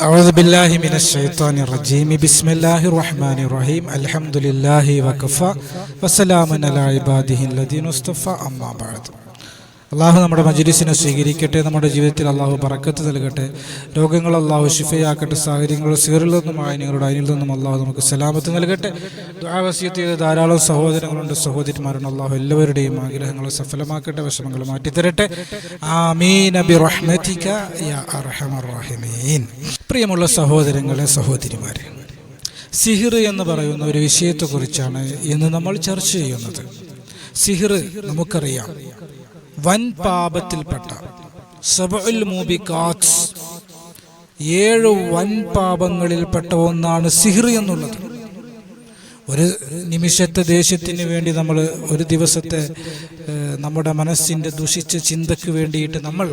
أعوذ بالله من الشيطان الرجيم بسم الله الرحمن الرحيم الحمد لله وكفى وسلام على عباده الذين اصطفى أما بعد. അള്ളാഹു നമ്മുടെ മജ്‌ലിസിനെ സ്വീകരിക്കട്ടെ, നമ്മുടെ ജീവിതത്തിൽ അള്ളാഹു ബറക്കത്ത് നൽകട്ടെ, രോഗങ്ങൾ അള്ളാഹു ശിഫയാക്കട്ടെ, സാഹചര്യങ്ങൾ സിഹറിൽ നിന്നും ആയനികളുടെ അനിൽ നിന്നും അള്ളാഹു നമുക്ക് സലാമത്ത് നൽകട്ടെ. ദുആ വസിയത്ത് ചെയ്ത ധാരാളം സഹോദരങ്ങളുണ്ട്, സഹോദരിമാരുണ്ട്. അള്ളാഹു എല്ലാവരുടെയും ആഗ്രഹങ്ങൾ സഫലമാക്കട്ടെ, വിഷമങ്ങൾ മാറ്റിത്തരട്ടെ. ആമീൻ ബിറഹ്മതിക യാ അർഹമർ റഹീമീൻ. പ്രിയമുള്ള സഹോദരങ്ങളെ, സഹോദരിമാരെ, സിഹിർ എന്ന് പറയുന്ന ഒരു വിഷയത്തെക്കുറിച്ചാണ് ഇന്ന് നമ്മൾ ചർച്ച ചെയ്യുന്നത്. സിഹിർ നമുക്കറിയാം, വൻ പാപത്തിൽപ്പെട്ട സബഉൽ മൂബിഖാത്ത്, 7 വൻ പാപങ്ങളിൽപ്പെട്ട ഒന്നാണ് സിഹിർ എന്നുള്ളത്. ഒരു നിമിഷത്തെ ദേഷ്യത്തിന് വേണ്ടി നമ്മൾ, ഒരു ദിവസത്തെ നമ്മുടെ മനസ്സിൻ്റെ ദുഷിച്ച ചിന്തയ്ക്ക് വേണ്ടിയിട്ട് നമ്മൾ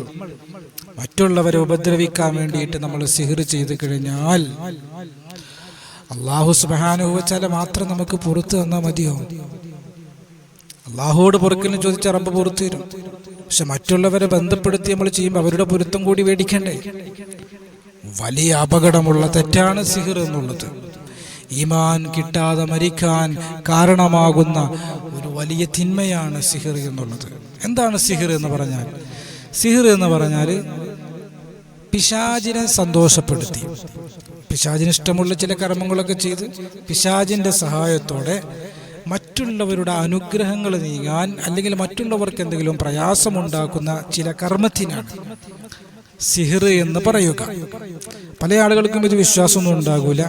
മറ്റുള്ളവരെ ഉപദ്രവിക്കാൻ വേണ്ടിയിട്ട് നമ്മൾ സിഹിർ ചെയ്ത് കഴിഞ്ഞാൽ അല്ലാഹു സുബ്ഹാനഹു വ തആല മാത്രം നമുക്ക് പുറത്തു തന്നാൽ മതിയോ? അള്ളാഹുവോട് പൊറുക്കലിന് ചോദിച്ച റബ്ബ് പുറത്തു തരും. പക്ഷെ മറ്റുള്ളവരെ ബന്ധപ്പെടുത്തി നമ്മൾ ചെയ്യുമ്പോൾ അവരുടെ പൊരുത്തം കൂടി മേടിക്കണ്ടേ? വലിയ അപകടമുള്ള തെറ്റാണ് സിഹിർ എന്നുള്ളത്. ഈമാൻ കിട്ടാതെ മരിക്കാൻ കാരണമാകുന്ന ഒരു വലിയ തിന്മയാണ് സിഹിർ എന്നുള്ളത്. എന്താണ് സിഹിർ എന്ന് പറഞ്ഞാൽ? സിഹിർ എന്ന് പറഞ്ഞാൽ പിശാചിനെ സന്തോഷപ്പെടുത്തി, പിശാചിന് ഇഷ്ടമുള്ള ചില കർമ്മങ്ങളൊക്കെ ചെയ്ത് പിശാചിന്റെ സഹായത്തോടെ മറ്റുള്ളവരുടെ അനുഗ്രഹങ്ങൾ നീങ്ങാൻ, അല്ലെങ്കിൽ മറ്റുള്ളവർക്ക് എന്തെങ്കിലും പ്രയാസമുണ്ടാക്കുന്ന ചില കർമ്മത്തിനാണ് സിഹിർ എന്ന് പറയുക. പല ആളുകൾക്കും ഇത് വിശ്വാസമൊന്നും ഉണ്ടാകൂല,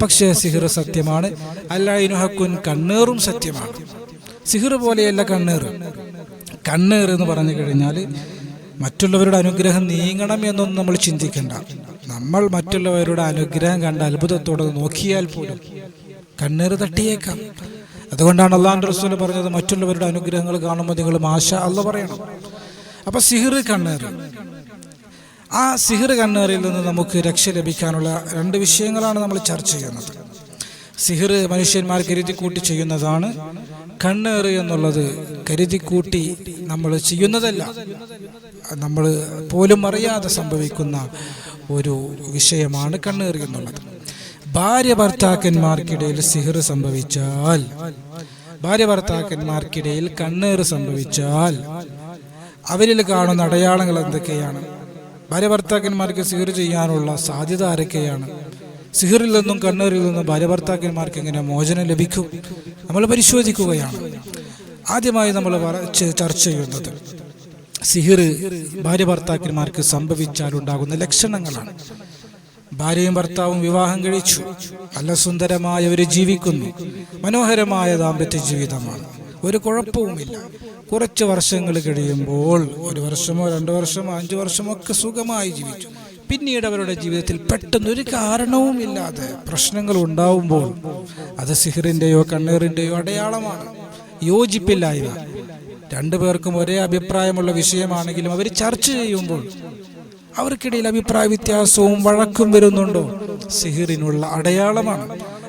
പക്ഷേ സിഹിർ സത്യമാണ്. അല്ലായിനു ഹക്കുൻ, കണ്ണേറും സത്യമാണ്. സിഹിർ പോലെയല്ല കണ്ണേർ. കണ്ണേർ എന്ന് പറഞ്ഞു കഴിഞ്ഞാൽ മറ്റുള്ളവരുടെ അനുഗ്രഹം നീങ്ങണം എന്നൊന്നും നമ്മൾ ചിന്തിക്കണ്ട. നമ്മൾ മറ്റുള്ളവരുടെ അനുഗ്രഹം കണ്ട അത്ഭുതത്തോടെ നോക്കിയാൽ പോലും കണ്ണേർ തട്ടിയേക്കാം. അതുകൊണ്ടാണ് അള്ളാഹുവിന്റെ റസൂൽ പറഞ്ഞത്, മറ്റുള്ളവരുടെ അനുഗ്രഹങ്ങൾ കാണുമ്പോൾ നിങ്ങൾ മാഷാ അല്ലാഹ് പറയണം. അപ്പൊ സിഹിർ കണ്ണേർ, ആ സിഹിർ കണ്ണേറിൽ നിന്ന് നമുക്ക് രക്ഷ ലഭിക്കാനുള്ള 2 വിഷയങ്ങളാണ് നമ്മൾ ചർച്ച ചെയ്യുന്നത്. സിഹിർ മനുഷ്യന്മാർ കരുതിക്കൂട്ടി ചെയ്യുന്നതാണ്. കണ്ണേറ് എന്നുള്ളത് കരുതിക്കൂട്ടി നമ്മൾ ചെയ്യുന്നതല്ല, നമ്മൾ പോലും അറിയാതെ സംഭവിക്കുന്ന ഒരു വിഷയമാണ് കണ്ണേറ് എന്നുള്ളത്. ഭാര്യ ഭർത്താക്കന്മാർക്കിടയിൽ സിഹിർ സംഭവിച്ചാൽ, ഭാര്യ ഭർത്താക്കന്മാർക്കിടയിൽ കണ്ണേറ് സംഭവിച്ചാൽ അവരിൽ കാണുന്ന അടയാളങ്ങൾ എന്തൊക്കെയാണ്? ഭാര്യ ഭർത്താക്കന്മാർക്ക് സിഹിർ ചെയ്യാനുള്ള സാധ്യത ആരൊക്കെയാണ്? സിഹിറിൽ നിന്നും കണ്ണേറിൽ നിന്നും ഭാര്യ ഭർത്താക്കന്മാർക്ക് എങ്ങനെ മോചനം ലഭിക്കും? നമ്മൾ പരിശോധിക്കുകയാണ്. ആദ്യമായി നമ്മൾ ചർച്ച ചെയ്യുന്നത് സിഹിർ ഭാര്യ ഭർത്താക്കന്മാർക്ക് സംഭവിച്ചാൽ ഉണ്ടാകുന്ന ലക്ഷണങ്ങളാണ്. ഭാര്യയും ഭർത്താവും വിവാഹം കഴിച്ചു, നല്ല സുന്ദരമായ ഒരു ജീവിക്കുന്നു, മനോഹരമായ ദാമ്പത്യ ജീവിതമാണ്, ഒരു കുഴപ്പവുമില്ല. കുറച്ച് വർഷങ്ങൾ കഴിയുമ്പോൾ, 1 വർഷമോ 2 വർഷമോ 5 വർഷമോ ഒക്കെ സുഖമായി ജീവിച്ചു. പിന്നീട് അവരുടെ ജീവിതത്തിൽ പെട്ടെന്ന് ഒരു കാരണവുമില്ലാതെ പ്രശ്നങ്ങൾ ഉണ്ടാവുമ്പോൾ അത് സിഹിറിന്റെയോ കണ്ണേറിന്റെയോ അടയാളമാണ്. യോജിപ്പില്ലായ്മ, 2 പേർക്കും ഒരേ അഭിപ്രായമുള്ള വിഷയമാണെങ്കിലും അവർ ചർച്ച ചെയ്യുമ്പോൾ അവർക്കിടയിൽ അഭിപ്രായ വ്യത്യാസവും വഴക്കും വരുന്നുണ്ടോ? സിഹിറിനുള്ള അടയാളമാണ്.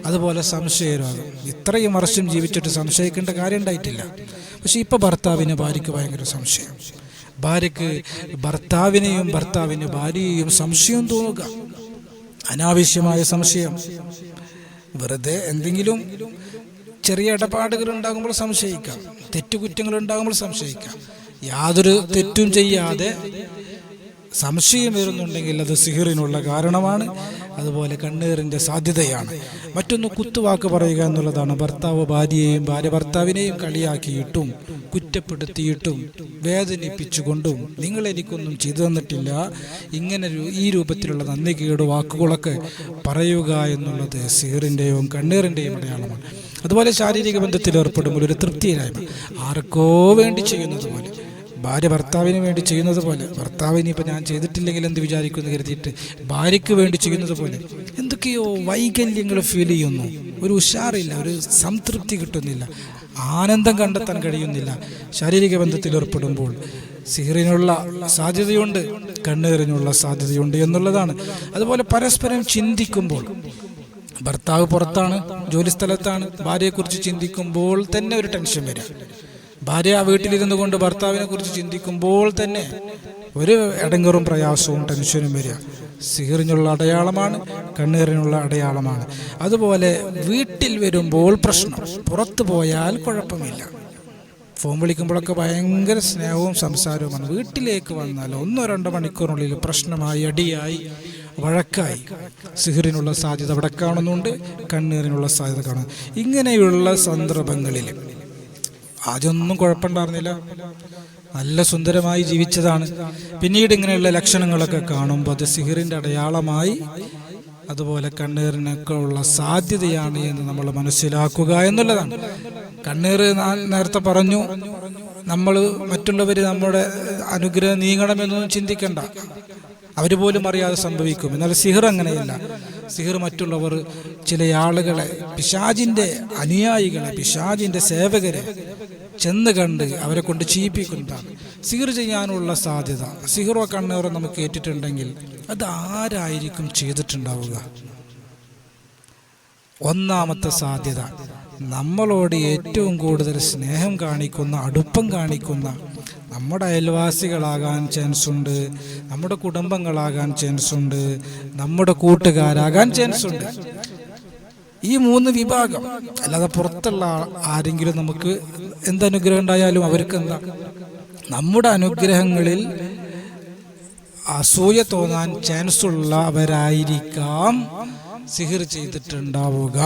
അതുപോലെ സംശയരോഗം, ഇത്രയും വർഷം ജീവിച്ചിട്ട് സംശയിക്കേണ്ട കാര്യം ഉണ്ടായിട്ടില്ല. പക്ഷെ ഇപ്പൊ ഭർത്താവിന് ഭാര്യയ്ക്ക് ഭയങ്കര സംശയം, ഭാര്യയ്ക്ക് ഭർത്താവിനെയും ഭർത്താവിന് ഭാര്യയെയും സംശയം തോന്നുക, അനാവശ്യമായ സംശയം. വെറുതെ എന്തെങ്കിലും ചെറിയ ഇടപാടുകൾ ഉണ്ടാകുമ്പോൾ സംശയിക്കാം, തെറ്റുകുറ്റങ്ങൾ ഉണ്ടാകുമ്പോൾ സംശയിക്കാം. യാതൊരു തെറ്റും ചെയ്യാതെ സംശയം വരുന്നുണ്ടെങ്കിൽ അത് സിഹിറിനുള്ള കാരണമാണ്. അതുപോലെ കണ്ണേറിന്റെ സാധ്യതയാണ്. മറ്റൊന്ന് കുത്തുവാക്ക് പറയുക എന്നുള്ളതാണ്. ഭർത്താവ് ഭാര്യയെയും ഭാര്യ ഭർത്താവിനെയും കളിയാക്കിയിട്ടും കുറ്റപ്പെടുത്തിയിട്ടും വേദനിപ്പിച്ചുകൊണ്ടും നിങ്ങൾ എനിക്കൊന്നും ചെയ്തു തന്നിട്ടില്ല, ഇങ്ങനെ ഈ രൂപത്തിലുള്ള നന്ദികേട് വാക്കുകളൊക്കെ പറയുക എന്നുള്ളത് സിഹിറിന്റെയും കണ്ണേറിന്റെയും അടയാളമാണ്. അതുപോലെ ശാരീരിക ബന്ധത്തിൽ ഏർപ്പെടുമ്പോൾ ഒരു തൃപ്തിയില്ലായ്മ, ആർക്കോ വേണ്ടി ചെയ്യുന്നത് പോലെ, ഭാര്യ ഭർത്താവിന് വേണ്ടി ചെയ്യുന്നത് പോലെ, ഭർത്താവിന് ഇപ്പം ഞാൻ ചെയ്തിട്ടില്ലെങ്കിൽ എന്ത് വിചാരിക്കുമെന്ന് കരുതിയിട്ട് ഭാര്യയ്ക്ക് വേണ്ടി ചെയ്യുന്നത് പോലെ എന്തൊക്കെയോ വൈകല്യങ്ങൾ ഫീൽ ചെയ്യുന്നു. ഒരു ഉഷാറില്ല, ഒരു സംതൃപ്തി കിട്ടുന്നില്ല, ആനന്ദം കണ്ടെത്താൻ കഴിയുന്നില്ല. ശാരീരിക ബന്ധത്തിൽ ഏർപ്പെടുമ്പോൾ സിഹിറിനുള്ള സാധ്യതയുണ്ട്, കണ്ണേറിനുള്ള സാധ്യതയുണ്ട് എന്നുള്ളതാണ്. അതുപോലെ പരസ്പരം ചിന്തിക്കുമ്പോൾ, ഭർത്താവ് പുറത്താണ്, ജോലിസ്ഥലത്താണ്, ഭാര്യയെക്കുറിച്ച് ചിന്തിക്കുമ്പോൾ തന്നെ ഒരു ടെൻഷൻ വരിക. ഭാര്യ ആ വീട്ടിലിരുന്നു കൊണ്ട് ഭർത്താവിനെ കുറിച്ച് ചിന്തിക്കുമ്പോൾ തന്നെ ഒരു ഇടങ്ങറും പ്രയാസവും ടെൻഷനും വരിക. സിഹിറിനുള്ള അടയാളമാണ്, കണ്ണീറിനുള്ള അടയാളമാണ്. അതുപോലെ വീട്ടിൽ വരുമ്പോൾ പ്രശ്നം, പുറത്തു പോയാൽ കുഴപ്പമില്ല. ഫോൺ വിളിക്കുമ്പോഴൊക്കെ ഭയങ്കര സ്നേഹവും സംസാരവുമാണ്. വീട്ടിലേക്ക് വന്നാൽ 1-2 മണിക്കൂറിനുള്ളിൽ പ്രശ്നമായി, അടിയായി, വഴക്കായി. സിഹിറിനുള്ള സാധ്യത അവിടെ കാണുന്നുണ്ട്, കണ്ണീറിനുള്ള സാധ്യത കാണുന്നു. ഇങ്ങനെയുള്ള സന്ദർഭങ്ങളിൽ ആദ്യമൊന്നും കുഴപ്പമുണ്ടായിരുന്നില്ല, നല്ല സുന്ദരമായി ജീവിച്ചതാണ്. പിന്നീട് ഇങ്ങനെയുള്ള ലക്ഷണങ്ങളൊക്കെ കാണുമ്പോൾ അത് സിഹിറിൻ്റെ അടയാളമായി, അതുപോലെ കണ്ണീറിനൊക്കെ ഉള്ള സാധ്യതയാണ് എന്ന് നമ്മൾ മനസ്സിലാക്കുക എന്നുള്ളതാണ്. കണ്ണീർ ഞാൻ നേരത്തെ പറഞ്ഞു, നമ്മൾ മറ്റുള്ളവർ നമ്മുടെ അനുഗ്രഹം നീങ്ങണമെന്നൊന്നും ചിന്തിക്കണ്ട, അവർ പോലും അറിയാതെ സംഭവിക്കും. എന്നാൽ സിഹിർ അങ്ങനെയല്ല. സിഹിർ മറ്റുള്ളവർ, ചില ആളുകളെ, പിശാചിൻ്റെ അനുയായികളെ, പിശാചിൻ്റെ സേവകരെ ചെന്ന് കണ്ട് അവരെ കൊണ്ട് ചെയ്യിപ്പിക്കുന്നതാണ്. സിഹിർ ചെയ്യാനുള്ള സാധ്യത, സിഹിറോ കണ്ണീറോ നമുക്ക് ഏറ്റിട്ടുണ്ടെങ്കിൽ അത് ആരായിരിക്കും ചെയ്തിട്ടുണ്ടാവുക? ഒന്നാമത്തെ സാധ്യത, നമ്മളോട് ഏറ്റവും കൂടുതൽ സ്നേഹം കാണിക്കുന്ന, അടുപ്പം കാണിക്കുന്ന നമ്മുടെ അയൽവാസികളാകാൻ ചാൻസ് ഉണ്ട്, നമ്മുടെ കുടുംബങ്ങളാകാൻ ചാൻസ് ഉണ്ട്, നമ്മുടെ കൂട്ടുകാരാകാൻ ചാൻസ് ഉണ്ട്. ഈ 3 വിഭാഗം. അല്ലാതെ പുറത്തുള്ള ആരെങ്കിലും നമുക്ക് എന്തനുഗ്രഹം ഉണ്ടായാലും അവർക്ക് എന്താ, നമ്മുടെ അനുഗ്രഹങ്ങളിൽ അസൂയ തോന്നാൻ ചാൻസ് ഉള്ളവരായിരിക്കാം സിഹിർ ചെയ്തിട്ടുണ്ടാവുക.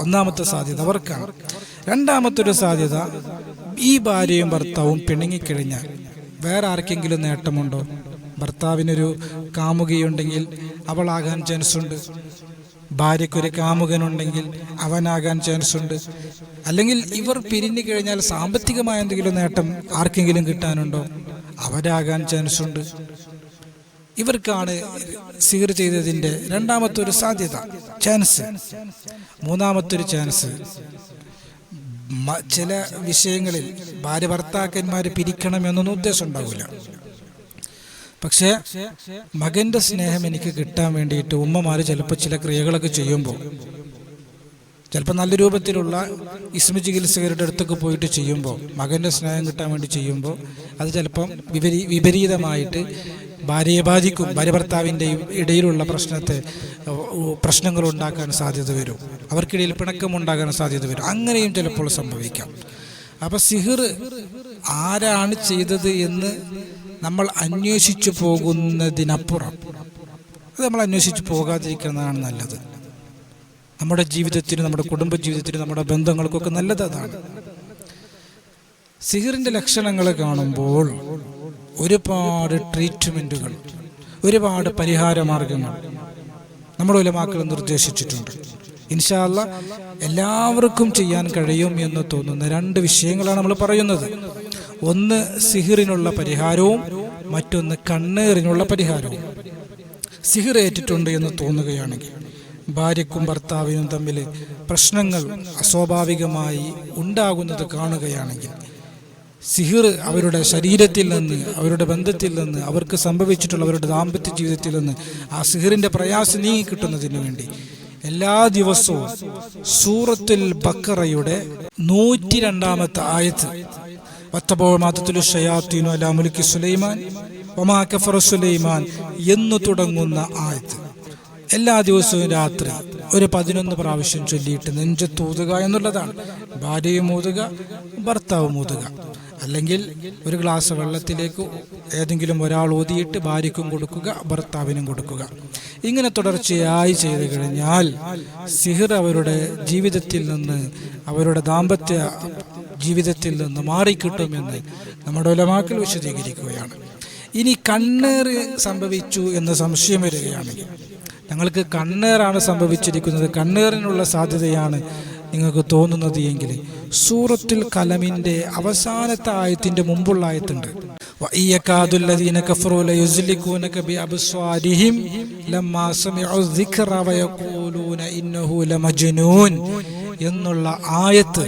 ഒന്നാമത്തെ സാധ്യത അവർക്കാണ്. രണ്ടാമത്തൊരു സാധ്യത, ഈ ഭാര്യയും ഭർത്താവും പിണങ്ങിക്കഴിഞ്ഞാൽ വേറെ ആർക്കെങ്കിലും നേട്ടമുണ്ടോ? ഭർത്താവിനൊരു കാമുകിയുണ്ടെങ്കിൽ അവളാകാൻ ചാൻസ് ഉണ്ട്, ഭാര്യയ്ക്കൊരു കാമുകനുണ്ടെങ്കിൽ അവനാകാൻ ചാൻസ് ഉണ്ട്. അല്ലെങ്കിൽ ഇവർ പിരിഞ്ഞു കഴിഞ്ഞാൽ സാമ്പത്തികമായ എന്തെങ്കിലും നേട്ടം ആർക്കെങ്കിലും കിട്ടാനുണ്ടോ? അവരാകാൻ ചാൻസ് ഉണ്ട്. ഇവർക്കാണ് സിഹിർ ചെയ്തതിൻ്റെ രണ്ടാമത്തൊരു സാധ്യത, ചാൻസ്. മൂന്നാമത്തൊരു ചാൻസ്, ചില വിഷയങ്ങളിൽ ഭാര്യ ഭർത്താക്കന്മാർ പിരിക്കണമെന്നൊന്നും ഉദ്ദേശം ഉണ്ടാവില്ല. പക്ഷേ മകൻ്റെ സ്നേഹം എനിക്ക് കിട്ടാൻ വേണ്ടിയിട്ട് ഉമ്മമാർ ചിലപ്പോൾ ചില ക്രിയകളൊക്കെ ചെയ്യുമ്പോൾ, ചിലപ്പോൾ നല്ല രൂപത്തിലുള്ള ഇസ്മ ചികിത്സകരുടെ അടുത്തൊക്കെ പോയിട്ട് ചെയ്യുമ്പോൾ, മകൻ്റെ സ്നേഹം കിട്ടാൻ വേണ്ടി ചെയ്യുമ്പോൾ അത് ചിലപ്പം വിപരീതമായിട്ട് ഭാര്യയെ ബാധിക്കും. ഭാര്യ ഭർത്താവിൻ്റെയും ഇടയിലുള്ള പ്രശ്നങ്ങൾ ഉണ്ടാക്കാൻ സാധ്യത വരും, അവർക്കിടയിൽ പിണക്കമുണ്ടാകാൻ സാധ്യത വരും. അങ്ങനെയും ചിലപ്പോൾ സംഭവിക്കാം. അപ്പം സിഹിർ ആരാണ് ചെയ്തത് എന്ന് നമ്മൾ അന്വേഷിച്ചു പോകുന്നതിനപ്പുറം അത് നമ്മൾ അന്വേഷിച്ച് പോകാതിരിക്കുന്നതാണ് നല്ലത്. നമ്മുടെ ജീവിതത്തിനും നമ്മുടെ കുടുംബ ജീവിതത്തിനും നമ്മുടെ ബന്ധങ്ങൾക്കൊക്കെ നല്ലത് അതാണ്. സിഹിറിൻ്റെ ലക്ഷണങ്ങൾ കാണുമ്പോൾ ഒരുപാട് ട്രീറ്റ്മെൻറ്റുകൾ, ഒരുപാട് പരിഹാര മാർഗങ്ങൾ നമ്മുടെ ഉലമാക്കൾ നിർദ്ദേശിച്ചിട്ടുണ്ട്. ഇൻഷാ അല്ലാഹ് എല്ലാവർക്കും ചെയ്യാൻ കഴിയും എന്ന് തോന്നുന്ന 2 വിഷയങ്ങളാണ് നമ്മൾ പറയുന്നത്. ഒന്ന് സിഹിറിനുള്ള പരിഹാരവും മറ്റൊന്ന് കണ്ണേറിനുള്ള പരിഹാരവും. സിഹിർ ഏറ്റിട്ടുണ്ട് എന്ന് തോന്നുകയാണെങ്കിൽ, ഭാര്യയ്ക്കും ഭർത്താവിനും തമ്മിൽ പ്രശ്നങ്ങൾ അസ്വാഭാവികമായി ഉണ്ടാകുന്നത് കാണുകയാണെങ്കിൽ, സിഹിർ അവരുടെ ശരീരത്തിൽ നിന്ന്, അവരുടെ ബന്ധത്തിൽ നിന്ന്, അവർക്ക് സംഭവിച്ചിട്ടുള്ള അവരുടെ ദാമ്പത്യ ജീവിതത്തിൽ നിന്ന് ആ സിഹിറിൻ്റെ പ്രയാസം നീങ്ങി കിട്ടുന്നതിന് വേണ്ടി എല്ലാ ദിവസവും സൂറത്തുൽ ബഖറയുടെ 102-ാമത്തെ ആയത്ത്, വത്തബഅ ശയാത്തീനു അലാ മുൽക്കി സുലൈമാൻ വമാ കഫറ സുലൈമാൻ എന്ന് തുടങ്ങുന്ന ആയത്ത് എല്ലാ ദിവസവും രാത്രി ഒരു 11 പ്രാവശ്യം ചൊല്ലിയിട്ട് നെഞ്ചത്തൂതുക എന്നുള്ളതാണ്. ഭാര്യയും ഊതുക, ഭർത്താവും ഊതുക. അല്ലെങ്കിൽ ഒരു ഗ്ലാസ് വെള്ളത്തിലേക്ക് ഏതെങ്കിലും ഒരാൾ ഊതിയിട്ട് ഭാര്യയ്ക്കും കൊടുക്കുക, ഭർത്താവിനും കൊടുക്കുക. ഇങ്ങനെ തുടർച്ചയായി ചെയ്തു കഴിഞ്ഞാൽ സിഹിർ അവരുടെ ജീവിതത്തിൽ നിന്ന്, അവരുടെ ദാമ്പത്യ ജീവിതത്തിൽ നിന്ന് മാറിക്കിട്ടുമെന്ന് നമ്മുടെ ഉലമാക്കൾ വിശദീകരിക്കുകയാണ്. ഇനി കണ്ണേറ് സംഭവിച്ചു എന്ന് സംശയം വരികയാണെങ്കിൽ, ഞങ്ങൾക്ക് കണ്ണേറാണ് സംഭവിച്ചിരിക്കുന്നത്, കണ്ണേറിനുള്ള സാധ്യതയാണ് നിങ്ങൾക്ക് തോന്നുന്നത് എങ്കിൽ സൂറത്തുൽ കലമിൻ്റെ അവസാനത്തെ ആയത്തിൻ്റെ മുമ്പുള്ള ആയത്തുണ്ട്. വഇയകാദുല്ലദീന കഫറൂ ലയുസ്ലികൂനക ബിഅബ്സ്വാരിഹിം ലമ്മാ സമിഉ ദിക്റ വയഖൂലൂന ഇന്നഹു ലമജ്നൂൻ എന്നുള്ള ആയത്ത്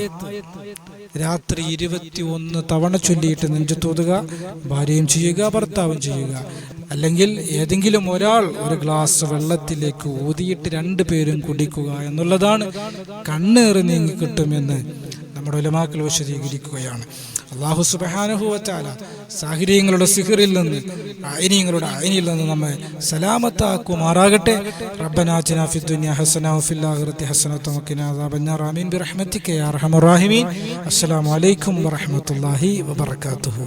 രാത്രി 21 തവണ ചൊല്ലിയിട്ട് നെഞ്ചത്തൂതുക, ഭാര്യയും ചെയ്യുക, ഭർത്താവും ചെയ്യുക. അല്ലെങ്കിൽ ഏതെങ്കിലും ഒരാൾ ഒരു ഗ്ലാസ് വെള്ളത്തിലേക്ക് ഊതിയിട്ട് 2 പേരും കുടിക്കുക എന്നുള്ളതാണ് കണ്ണേറ് നീങ്ങിക്കിട്ടുമെന്ന് നമ്മുടെ ഉലമാക്കൾ വിശദീകരിക്കുകയാണ്. അല്ലാഹു സുബ്ഹാനഹു വ തആല സാഹിര്യങ്ങളുടെ സിഹറിൽ നിന്ന് ഐനിയങ്ങളുടെ ഐനിയിൽ നിന്ന് നമ്മെ സലാമത്താക്കുമാറാകട്ടെ. റബ്ബനാ ആതിനാ ഫിദ് ദുനിയ ഹസന വഫിൽ ആഖിറതി ഹസനത വഖിനാ അദാബന്നാർ. ആമീൻ ബിറഹ്മതിക യാ അർഹമർ റഹീമീൻ. അസ്സലാമു അലൈക്കും വറഹ്മത്തുള്ളാഹി വബറകാതുഹു.